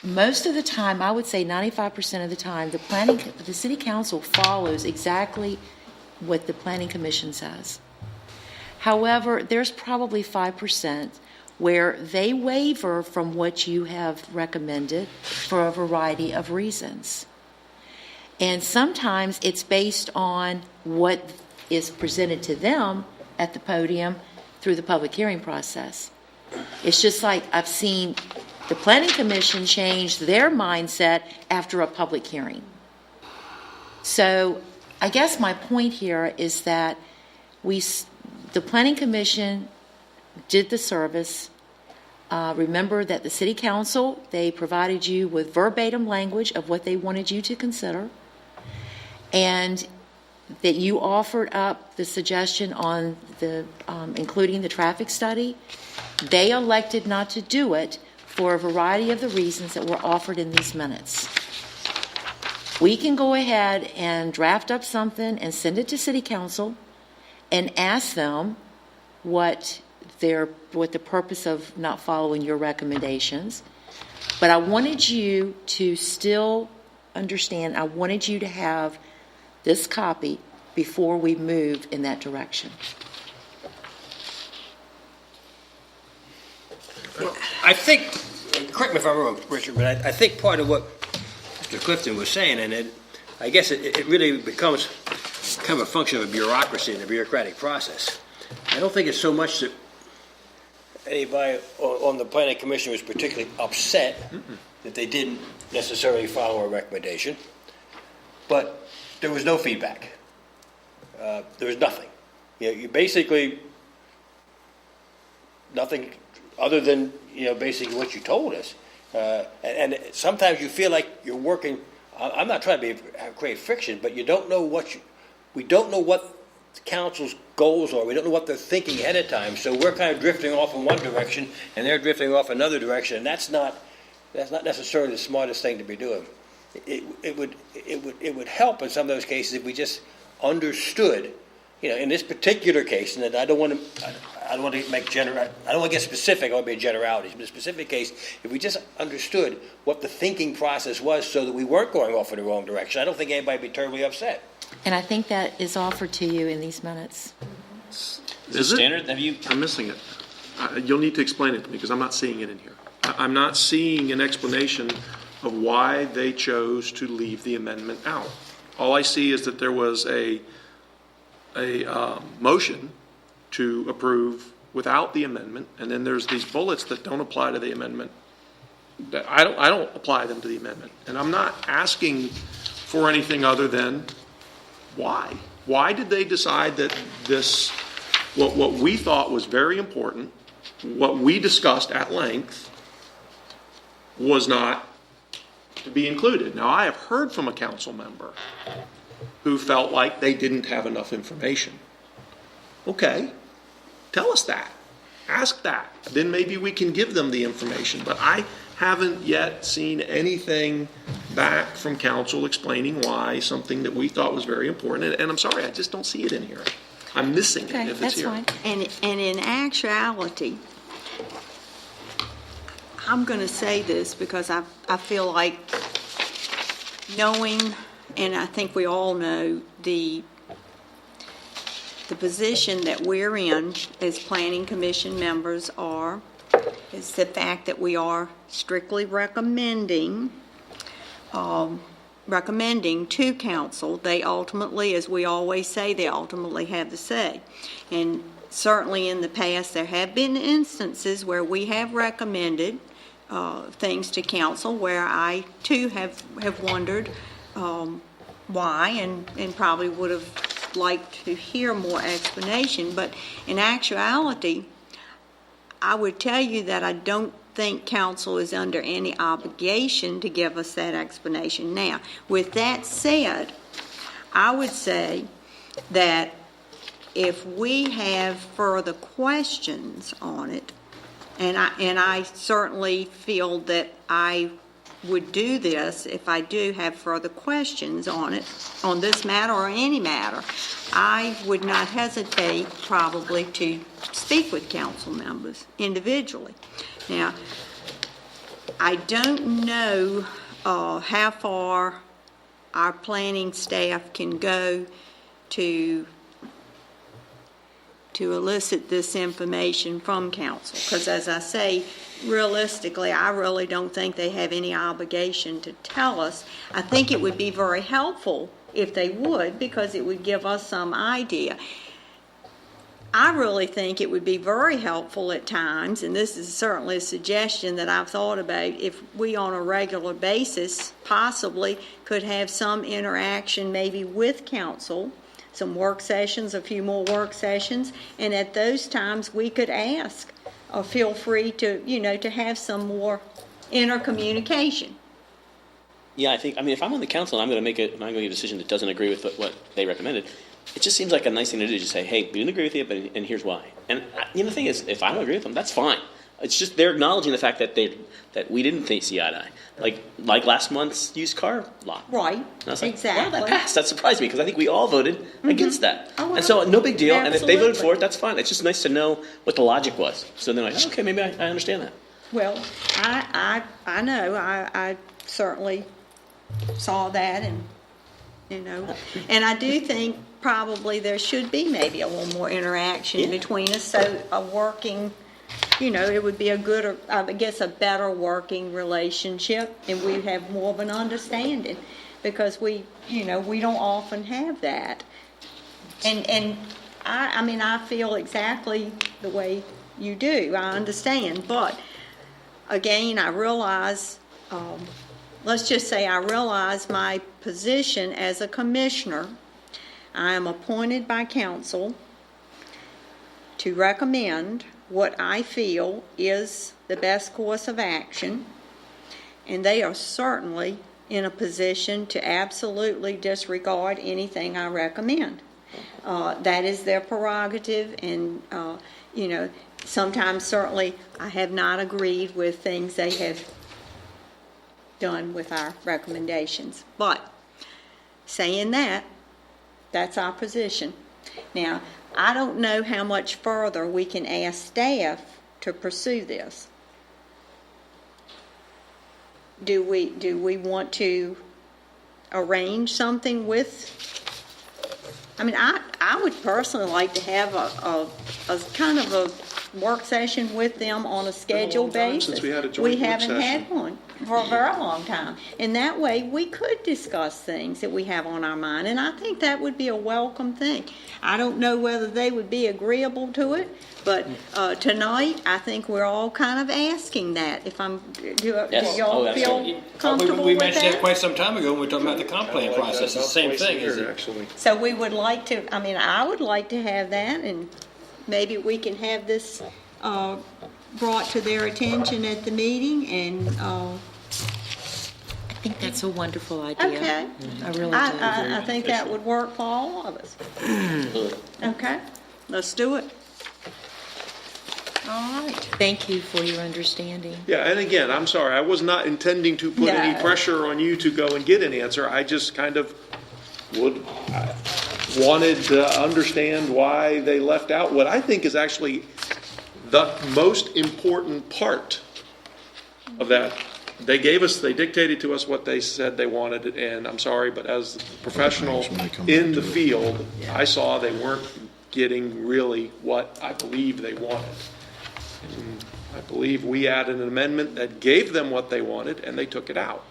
Most of the time, I would say 95% of the time, the city council follows exactly what the planning commission says. However, there's probably 5% where they waver from what you have recommended for a variety of reasons. And sometimes it's based on what is presented to them at the podium through the public hearing process. It's just like I've seen the planning commission change their mindset after a public hearing. So I guess my point here is that the planning commission did the service. Remember that the city council, they provided you with verbatim language of what they wanted you to consider, and that you offered up the suggestion on the including the traffic study. They elected not to do it for a variety of the reasons that were offered in these minutes. We can go ahead and draft up something and send it to city council and ask them what the purpose of not following your recommendations. But I wanted you to still understand, I wanted you to have this copy before we move in that direction. Well, I think, correct me if I'm wrong, Richard, but I think part of what Mr. Clifton was saying, and I guess it really becomes kind of a function of a bureaucracy and a bureaucratic process. I don't think it's so much that anybody on the planning commission was particularly upset that they didn't necessarily follow a recommendation, but there was no feedback. There was nothing. You basically nothing other than basically what you told us. And sometimes you feel like you're working. I'm not trying to create friction, but you don't know we don't know what the council's goals are. We don't know what they're thinking ahead of time. So we're kind of drifting off in one direction, and they're drifting off another direction. And that's not necessarily the smartest thing to be doing. It would help in some of those cases if we just understood, in this particular case, and I don't want to get specific. I want to be a generality. But in a specific case, if we just understood what the thinking process was, so that we weren't going off in the wrong direction, I don't think anybody would be terribly upset. And I think that is offered to you in these minutes. Is it standard? I'm missing it. You'll need to explain it to me because I'm not seeing it in here. I'm not seeing an explanation of why they chose to leave the amendment out. All I see is that there was a motion to approve without the amendment, and then there's these bullets that don't apply to the amendment. That I don't apply them to the amendment, and I'm not asking for anything other than why. Why did they decide that this, what we thought was very important, what we discussed at length, was not to be included? Now, I have heard from a council member who felt like they didn't have enough information. Okay, tell us that. Ask that. Then maybe we can give them the information. But I haven't yet seen anything back from council explaining why something that we thought was very important. And I'm sorry, I just don't see it in here. I'm missing it if it's here. Fine. And in actuality, I'm going to say this because I feel like knowing, and I think we all know, the position that we're in as planning commission members is the fact that we are strictly recommending to council. They ultimately, as we always say, they ultimately have the say. And certainly in the past there have been instances where we have recommended things to council where I too have wondered why and probably would have liked to hear more explanation. But in actuality, I would tell you that I don't think council is under any obligation to give us that explanation. Now, with that said, I would say that if we have further questions on it, and I certainly feel that I would do this if I do have further questions on it, on this matter or any matter, I would not hesitate probably to speak with council members individually. Now, I don't know how far our planning staff can go to elicit this information from council. Because as I say, realistically, I really don't think they have any obligation to tell us. I think it would be very helpful if they would, because it would give us some idea. I really think it would be very helpful at times, and this is certainly a suggestion that I've thought about, if we on a regular basis possibly could have some interaction maybe with council, some work sessions, a few more work sessions, and at those times we could ask, or feel free to, to have some more intercommunication. Yeah, I think, if I'm on the council and I'm going to make a decision that doesn't agree with what they recommended, it just seems like a nice thing to do, just say, hey, we didn't agree with you, and here's why. And the thing is, if I don't agree with them, that's fine. It's just they're acknowledging the fact that we didn't see eye to eye. Like last month's used car law. Right, And I was like, exactly. wow, that passed. That surprised me, because I think we all voted against that. Oh, well, and so no big deal. And if they voted absolutely. for it, that's fine. It's just nice to know what the logic was. So then like, okay, maybe I understand that. Well, I know, I certainly saw that, and, and I do think probably there should be maybe a little more interaction between us, so a working, it would be a good, I guess, a better working relationship, and we have more of an understanding, because we don't often have that. And I feel exactly the way you do. I understand, but again, I realize, let's just say I realize my position as a commissioner. I am appointed by council to recommend what I feel is the best course of action, and they are certainly in a position to absolutely disregard anything I recommend. That is their prerogative, and sometimes certainly I have not agreed with things they have done with our recommendations. But saying that, that's our position. Now, I don't know how much further we can ask staff to pursue this. Do we want to arrange something with? I would personally like to have a kind of a work session with them on a scheduled basis. Since we had a joint work haven't session. had one for a very long time. And that way we could discuss things that we have on our mind. And I think that would be a welcome thing. I don't know whether they would be agreeable to it, but tonight I think we're all kind of asking that. Do y'all feel comfortable We with mentioned that that? quite some time ago when we were talking about the comp plan process. It's the same thing, isn't it? Actually. So we would like to, I would like to have that, and maybe we can have this brought to their attention at the meeting, and I think that's a wonderful idea. okay. I really do. I think that would work for all of us. Okay, let's do it. All right. Thank you for your understanding. Yeah, and again, I'm sorry, I was not intending to put any No. pressure on you to go and get an answer. I just kind of wanted to understand why they left out what I think is actually the most important part of that. They dictated to us what they said they wanted, and I'm sorry, but as a professional in the field, I saw they weren't getting really what I believe they wanted. And I believe we added an amendment that gave them what they wanted, and they took it out.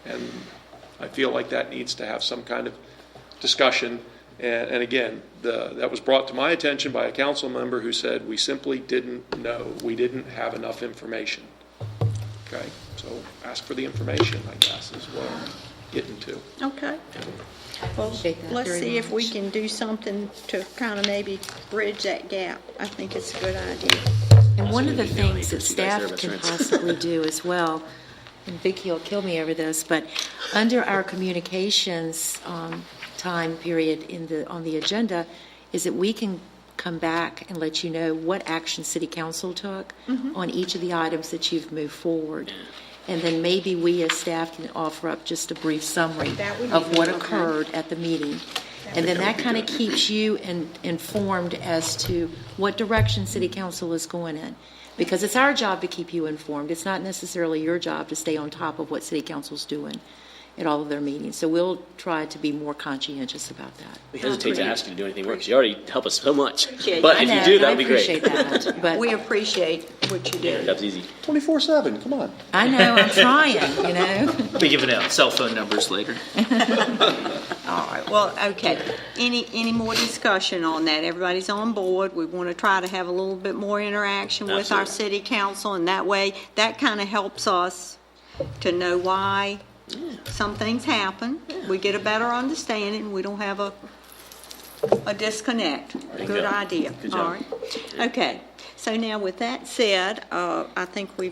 And I feel like that needs to have some kind of discussion. And again, that was brought to my attention by a council member who said we simply didn't know. We didn't have enough information. Okay, so ask for the information, I guess, is what I'm getting to. Okay. Well, Appreciate that let's very see if we much. can do something to kind of maybe bridge that gap. I think it's a good idea. And one of the Also, email things that address, you guys staff are best can friends. possibly do as well, and Vicki will kill me over this, but under our communications time period on the agenda, is that we can come back and let you know what action City Council took on each of the items that you've moved forward. And then maybe we as staff can offer up just a brief summary That would be of what good. occurred at the meeting. And then that kind of keeps you informed as to what direction city council is going in. Because it's our job to keep you informed. It's not necessarily your job to stay on top of what city council's doing at all of their meetings. So we'll try to be more conscientious about that. We hesitate to ask you to do anything more because you already help us so much. Appreciate But it. if I you know, do, that I would be great. appreciate that, but We appreciate what you do. That's easy. 24/7, come on. I know, I'm trying, I'll be giving out cell phone numbers later. All right, well, okay. Any more discussion on that? Everybody's on board. We want to try to have a little bit more interaction with our city council, and that way, that kind of helps us to know why some things happen. We get a better understanding. We don't have a disconnect. Good idea. Good All job. right. Okay, so now with that said, I think we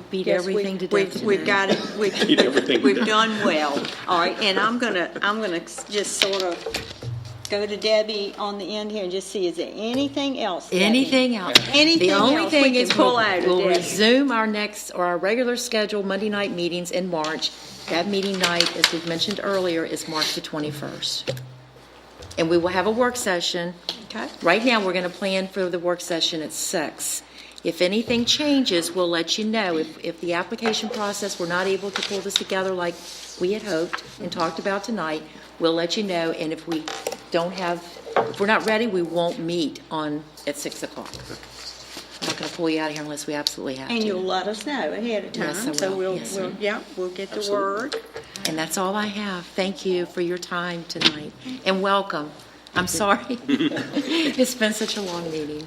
beat Yes, everything to we've- death We've today. got it, Beat everything to we've death. done well. All right, and I'm gonna just sort of go to Debbie on the end here and just see, is there anything else? Debbie? Anything else? Anything The only else thing we is can pull out of we'll Debbie? resume our regular scheduled Monday night meetings in March. That meeting night, as we've mentioned earlier, is March the 21st. And we will have a work session. Okay. Right now, we're going to plan for the work session at 6. If anything changes, we'll let you know. If the application process, we're not able to pull this together like we had hoped and talked about tonight, we'll let you know. And if we're not ready, we won't meet at 6 o'clock. I'm not going to pull you out of here unless we absolutely have And to. you'll let us know ahead of time. Yes, I So will. Yes, sir. we'll get the word. And that's all I have. Thank you for your time tonight. And welcome. I'm sorry. It's been such a long meeting.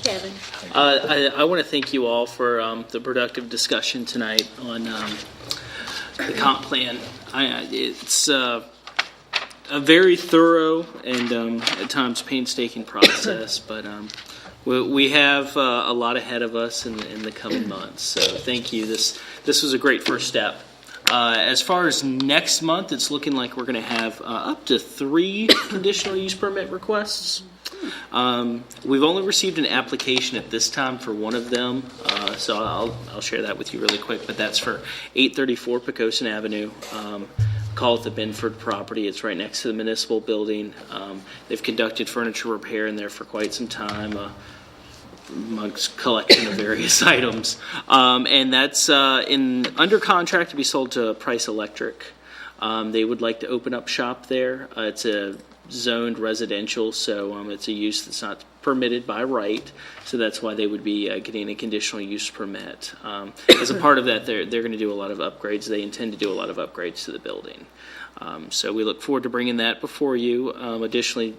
Kevin? I want to thank you all for the productive discussion tonight on the comp plan. It's a very thorough and at times painstaking process, but we have a lot ahead of us in the coming months. So thank you. This was a great first step. As far as next month, it's looking like we're going to have up to 3 conditional use permit requests. We've only received an application at this time for one of them, so I'll share that with you really quick. But that's for 834 Poquoson Avenue. Call it the Binford property. It's right next to the municipal building. They've conducted furniture repair in there for quite some time. Amongst collection of various items, and that's under contract to be sold to Price Electric. They would like to open up shop there. It's a zoned residential, so it's a use that's not permitted by right. So that's why they would be getting a conditional use permit. As a part of that, they're going to do a lot of upgrades. They intend to do a lot of upgrades to the building. So we look forward to bringing that before you. Additionally,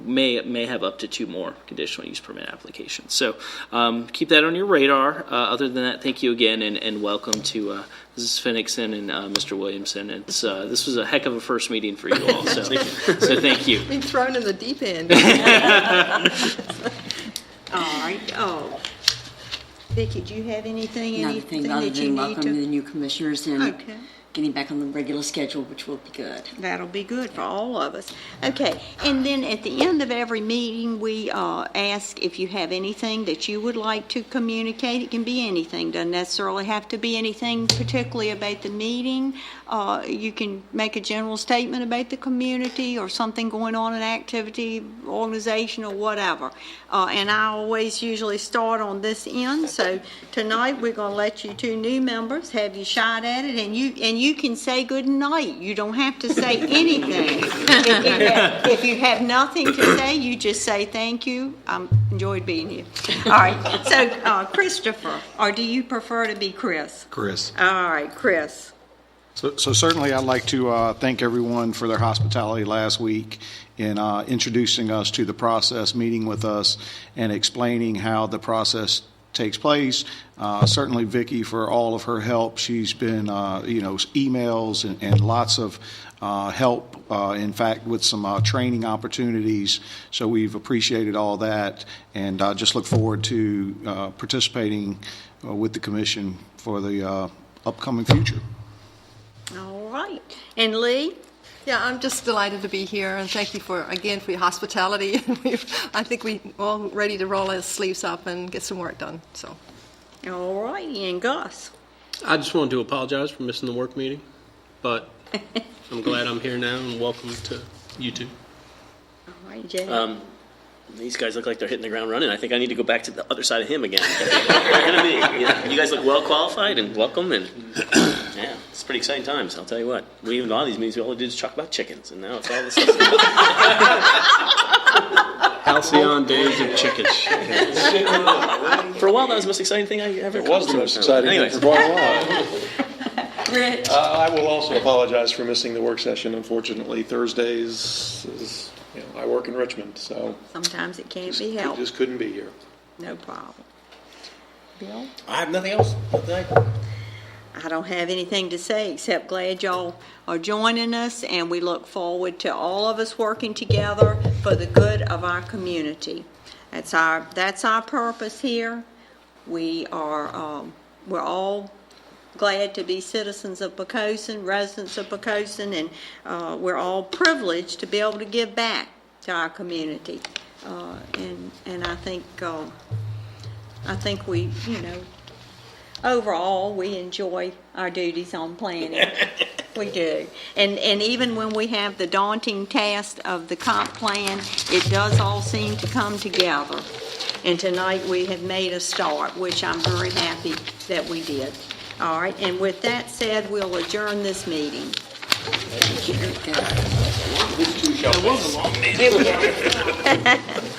may have up to 2 more conditional use permit applications. So keep that on your radar. Other than that, thank you again and welcome to Mrs. Fennickson and Mr. Williamson. This was a heck of a first meeting for you all. So thank you. Being thrown in the deep end. All right. Oh, Vicki, do you have anything Nothing other that you than need welcoming to? the new commissioners and Okay. getting back on the regular schedule, which will be good. That'll be good for all of us. Okay, and then at the end of every meeting, we ask if you have anything that you would like to communicate. It can be anything, doesn't necessarily have to be anything particularly about the meeting. You can make a general statement about the community or something going on in activity, organization, or whatever. And I always usually start on this end, so tonight we're going to let you 2 new members have you shot at it, and you can say good night. You don't have to say anything. If you have nothing to say, you just say thank you. Enjoyed being here. All right. So, Christopher, or do you prefer to be Chris? Chris. All right, Chris. So certainly I'd like to thank everyone for their hospitality last week in introducing us to the process, meeting with us, and explaining how the process takes place. Certainly Vicki for all of her help. She's been, emails and lots of help, in fact, with some training opportunities. So we've appreciated all that, and just look forward to participating with the commission for the upcoming future. All right. And Lee? Yeah, I'm just delighted to be here, and thank you for your hospitality. I think we all ready to roll our sleeves up and get some work done. So, All righty. And Gus? I just wanted to apologize for missing the work meeting. but I'm glad I'm here now, and welcome to you two. All right, Jay. These guys look like they're hitting the ground running. I think I need to go back to the other side of him again. You guys look well qualified and welcome, and yeah, it's pretty exciting times. I'll tell you what. We even a lot of these meetings we all did is talk about chickens, and now it's all this stuff. Halcyon days of chicken. For a while, that was the most exciting thing I ever. It was the most exciting thing Anyways. for quite a while. Rich. I will also apologize for missing the work session. Unfortunately, Thursdays is, I work in Richmond, so Sometimes it can't be I helped. just couldn't be here. No problem. Bill? I have nothing else. I don't have anything to say except glad y'all are joining us, and we look forward to all of us working together for the good of our community. That's our purpose here. We're all glad to be citizens of Poquoson, residents of Poquoson, and we're all privileged to be able to give back to our community. And I think we, overall, we enjoy our duties on planning. We do. And even when we have the daunting task of the comp plan, it does all seem to come together. And tonight we have made a start, which I'm very happy that we did. All right, and with that said, we'll adjourn this meeting. This too shall pass.